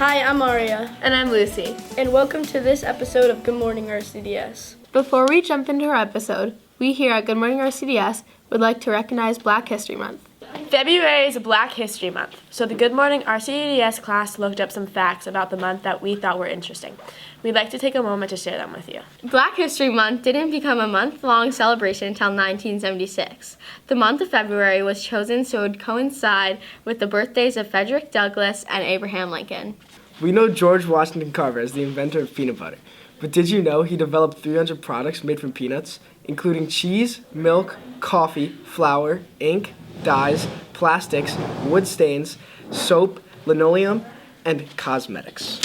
Hi, I'm Aria, And I'm Lucy. and welcome to this episode of Good Morning RCDS. Before we jump into our episode, we here at Good Morning RCDS would like to recognize Black History Month. February is Black History Month, so the Good Morning RCDS class looked up some facts about the month that we thought were interesting. We'd like to take a moment to share them with you. Black History Month didn't become a month-long celebration until 1976. The month of February was chosen so it would coincide with the birthdays of Frederick Douglass and Abraham Lincoln. We know George Washington Carver as the inventor of peanut butter, but did you know he developed 300 products made from peanuts, including cheese, milk, coffee, flour, ink, dyes, plastics, wood stains, soap, linoleum, and cosmetics.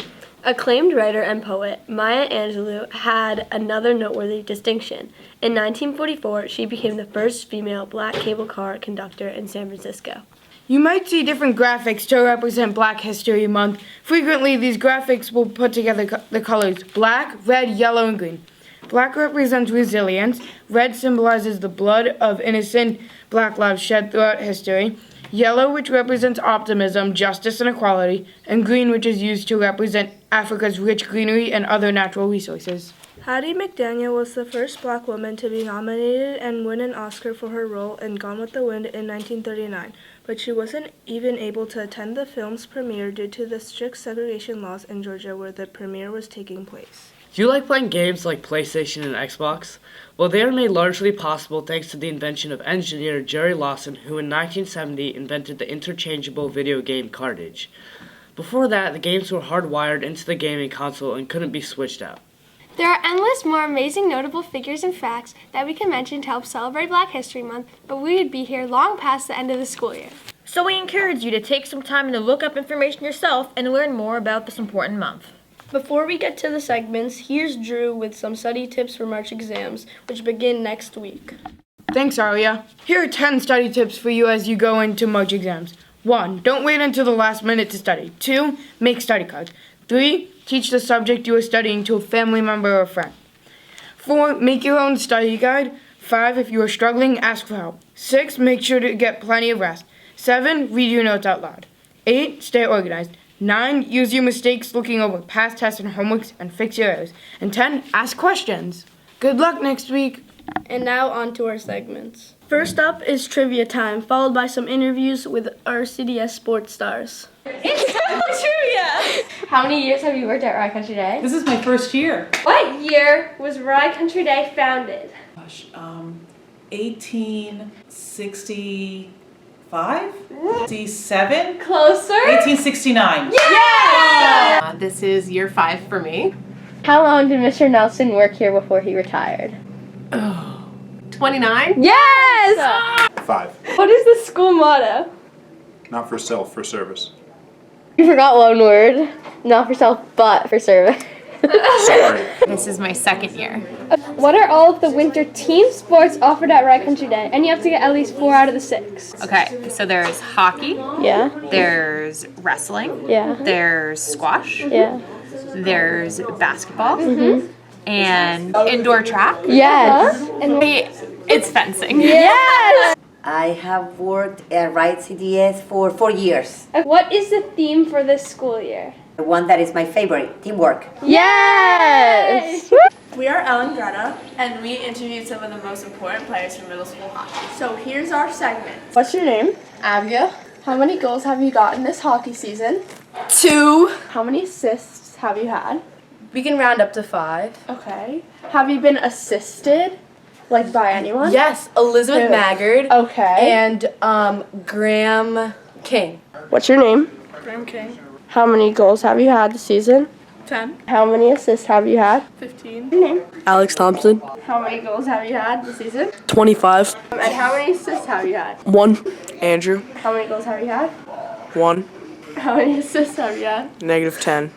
Acclaimed writer and poet Maya Angelou had another noteworthy distinction. In 1944, she became the first female black cable car conductor in San Francisco. You might see different graphics to represent Black History Month. Frequently, these graphics will put together the colors black, red, yellow, and green. Black represents resilience, red symbolizes the blood of innocent black lives shed throughout history, yellow, which represents optimism, justice, and equality, and green, which is used to represent Africa's rich greenery and other natural resources. Hattie McDaniel was the first black woman to be nominated and win an Oscar for her role in Gone with the Wind in 1939, but she wasn't even able to attend the film's premiere due to the strict segregation laws in Georgia where the premiere was taking place. Do you like playing games like PlayStation and Xbox? Well, they are made largely possible thanks to the invention of engineer Jerry Lawson, who in 1970 invented the interchangeable video game cartridge. Before that, the games were hardwired into the gaming console and couldn't be switched out. There are endless more amazing notable figures and facts that we can mention to help celebrate Black History Month, but we would be here long past the end of the school year. So we encourage you to take some time to look up information yourself and learn more about this important month. Before we get to the segments, here's Drew with some study tips for March exams, which begin next week. Thanks, Aria. Here are 10 study tips for you as you go into March exams. 1. Don't wait until the last minute to study. 2. Make study cards. 3. Teach the subject you are studying to a family member or a friend. 4. Make your own study guide. 5. If you are struggling, ask for help. 6. Make sure to get plenty of rest. 7. Read your notes out loud. 8. Stay organized. 9. Use your mistakes looking over past tests and homeworks and fix your errors. And 10. Ask questions. Good luck next week. And now on to our segments. First up is trivia time, followed by some interviews with RCDS sports stars. It's time for trivia! How many years have you worked at Rye Country Day? This is my first year. What year was Rye Country Day founded? Gosh, 1865? 67? Closer? 1869. Yes! This is year 5 for me. How long did Mr. Nelson work here before he retired? 29? Yes! 5. What is the school motto? Not for self, for service. You forgot one word. Not for self, but for service. Sorry. This is my second year. What are all of the winter team sports offered at Rye Country Day? And you have to get at least 4 out of the 6. Okay, so there's hockey, Yeah, there's wrestling, yeah, there's squash, yeah. there's basketball, and indoor track. Yes. And It's fencing. yes! I have worked at Rye CDS for 4 years. What is the theme for this school year? The one that is my favorite, teamwork. Yes! We are Ellen Greta. And we interviewed some of the most important players from middle school hockey. So here's our segment. What's your name? Abigail. How many goals have you gotten this hockey season? 2. How many assists have you had? We can round up to 5. Okay. Have you been assisted, like by anyone? Yes, Elizabeth Who? Maggard Okay. and Graham King. What's your name? Graham King. How many goals have you had this season? 10. How many assists have you had? 15. Your name? Alex Thompson, How many goals have you had this season? 25. And how many assists have you had? 1. Andrew, How many goals have you had? 1. How many assists have you had? -10.